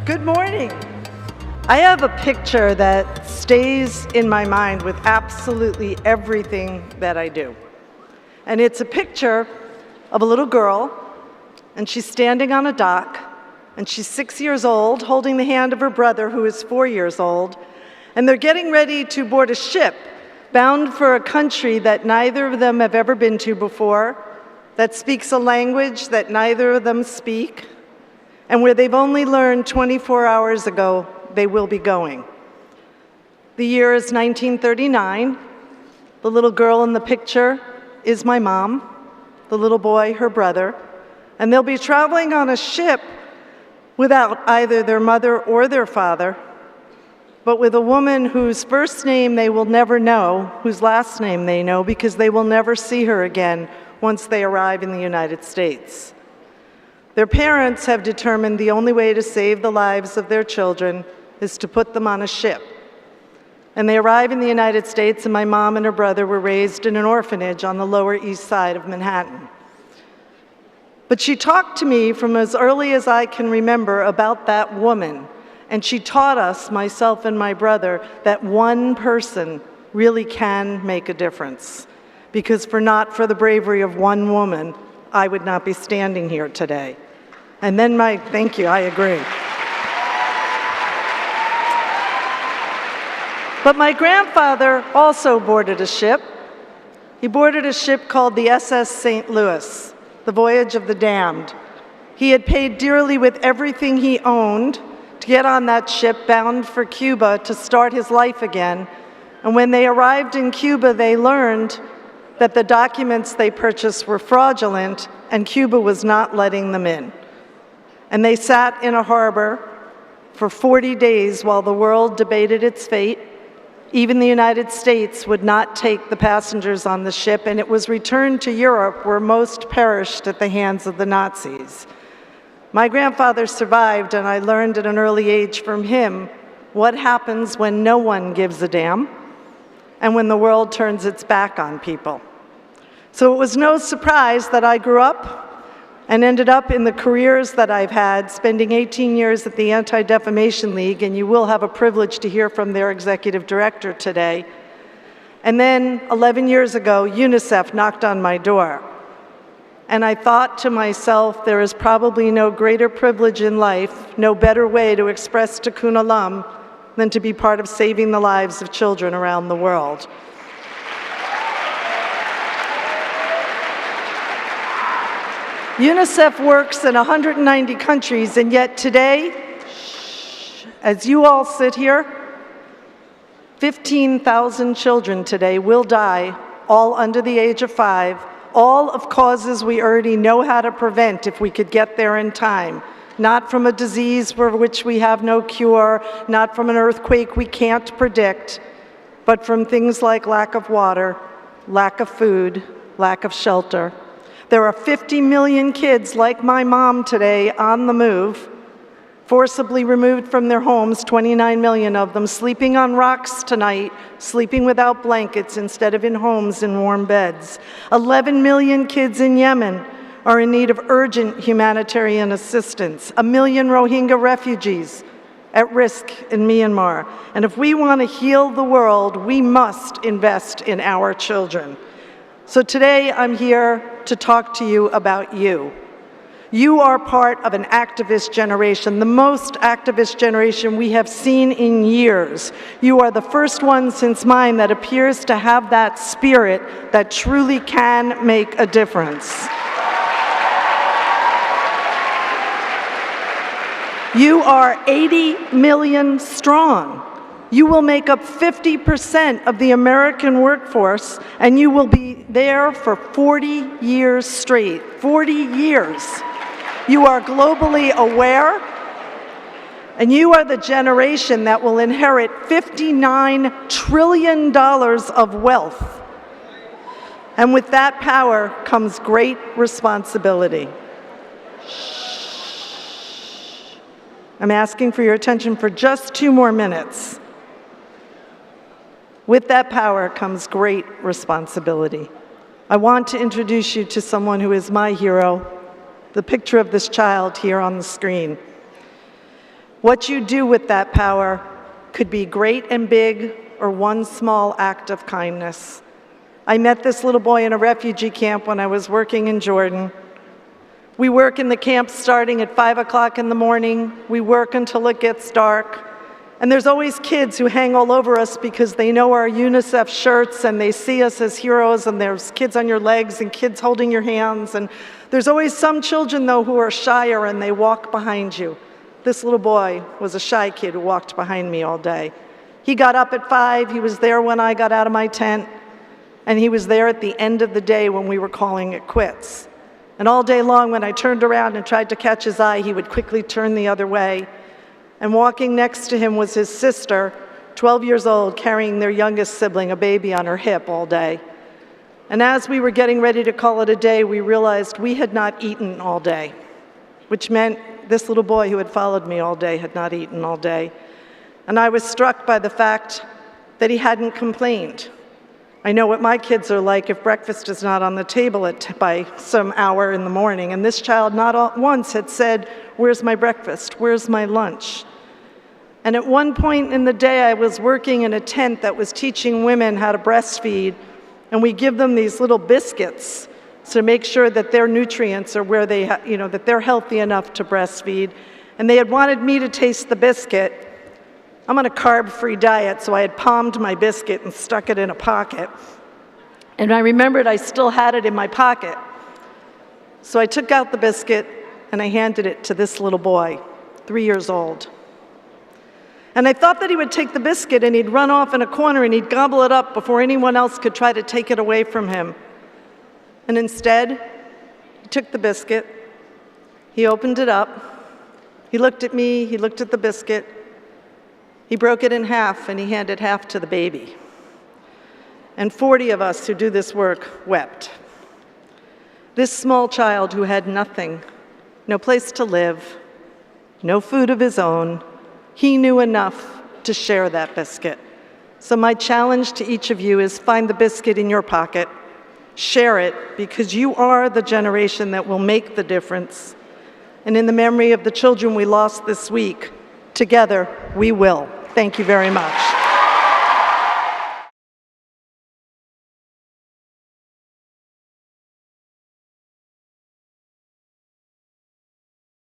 Good morning. I have a picture that stays in my mind with absolutely everything that I do. And it's a picture of a little girl, and she's standing on a dock, and she's 6 years old, holding the hand of her brother, who is 4 years old, and they're getting ready to board a ship bound for a country that neither of them have ever been to before, that speaks a language that neither of them speak, and where they've only learned 24 hours ago they will be going. The year is 1939. The little girl in the picture is my mom, the little boy, her brother, and they'll be traveling on a ship without either their mother or their father, but with a woman whose first name they will never know, whose last name they know, because they will never see her again once they arrive in the United States. Their parents have determined the only way to save the lives of their children is to put them on a ship. And they arrive in the United States, and my mom and her brother were raised in an orphanage on the Lower East Side of Manhattan. But she talked to me from as early as I can remember about that woman, and she taught us, myself and my brother, that one person really can make a difference. Because not for the bravery of one woman, I would not be standing here today. And then thank you, I agree. But my grandfather also boarded a ship. He boarded a ship called the SS St. Louis, the Voyage of the Damned. He had paid dearly with everything he owned to get on that ship bound for Cuba to start his life again. And when they arrived in Cuba, they learned that the documents they purchased were fraudulent, and Cuba was not letting them in. And they sat in a harbor for 40 days while the world debated its fate. Even the United States would not take the passengers on the ship, and it was returned to Europe, where most perished at the hands of the Nazis. My grandfather survived, and I learned at an early age from him what happens when no one gives a damn and when the world turns its back on people. So it was no surprise that I grew up and ended up in the careers that I've had, spending 18 years at the Anti-Defamation League, and you will have a privilege to hear from their executive director today. And then 11 years ago, UNICEF knocked on my door. And I thought to myself, there is probably no greater privilege in life, no better way to express tikkun olam than to be part of saving the lives of children around the world. UNICEF works in 190 countries, and yet today, as you all sit here, 15,000 children today will die, all under the age of 5, all of causes we already know how to prevent if we could get there in time. Not from a disease for which we have no cure, not from an earthquake we can't predict, but from things like lack of water, lack of food, lack of shelter. There are 50 million kids like my mom today on the move, forcibly removed from their homes, 29 million of them, sleeping on rocks tonight, sleeping without blankets instead of in homes in warm beds. 11 million kids in Yemen are in need of urgent humanitarian assistance. 1 million Rohingya refugees at risk in Myanmar. And if we want to heal the world, we must invest in our children. So today I'm here to talk to you about you. You are part of an activist generation, the most activist generation we have seen in years. You are the first one since mine that appears to have that spirit that truly can make a difference. You are 80 million strong. You will make up 50% of the American workforce, and you will be there for 40 years straight. 40 years. You are globally aware, and you are the generation that will inherit $59 trillion of wealth. And with that power comes great responsibility. I'm asking for your attention for just 2 more minutes. With that power comes great responsibility. I want to introduce you to someone who is my hero, the picture of this child here on the screen. What you do with that power could be great and big or one small act of kindness. I met this little boy in a refugee camp when I was working in Jordan. We work in the camp starting at 5 o'clock in the morning. We work until it gets dark. And there's always kids who hang all over us because they know our UNICEF shirts and they see us as heroes, and there's kids on your legs and kids holding your hands. And there's always some children, though, who are shyer and they walk behind you. This little boy was a shy kid who walked behind me all day. He got up at 5, he was there when I got out of my tent, and he was there at the end of the day when we were calling it quits. And all day long, when I turned around and tried to catch his eye, he would quickly turn the other way. And walking next to him was his sister, 12 years old, carrying their youngest sibling, a baby, on her hip all day. And as we were getting ready to call it a day, we realized we had not eaten all day, which meant this little boy who had followed me all day had not eaten all day. And I was struck by the fact that he hadn't complained. I know what my kids are like if breakfast is not on the table by some hour in the morning. And this child not once had said, "Where's my breakfast? Where's my lunch?" And at one point in the day, I was working in a tent that was teaching women how to breastfeed, and we give them these little biscuits to make sure that their nutrients are where they, that they're healthy enough to breastfeed. And they had wanted me to taste the biscuit. I'm on a carb-free diet, so I had palmed my biscuit and stuck it in a pocket. And I remembered I still had it in my pocket. So I took out the biscuit and I handed it to this little boy, 3 years old. And I thought that he would take the biscuit and he'd run off in a corner and he'd gobble it up before anyone else could try to take it away from him. And instead, he took the biscuit, he opened it up, he looked at me, he looked at the biscuit, he broke it in half and he handed half to the baby. And 40 of us who do this work wept. This small child who had nothing, no place to live, no food of his own, he knew enough to share that biscuit. So my challenge to each of you is find the biscuit in your pocket, share it, because you are the generation that will make the difference. And in the memory of the children we lost this week, together we will. Thank you very much.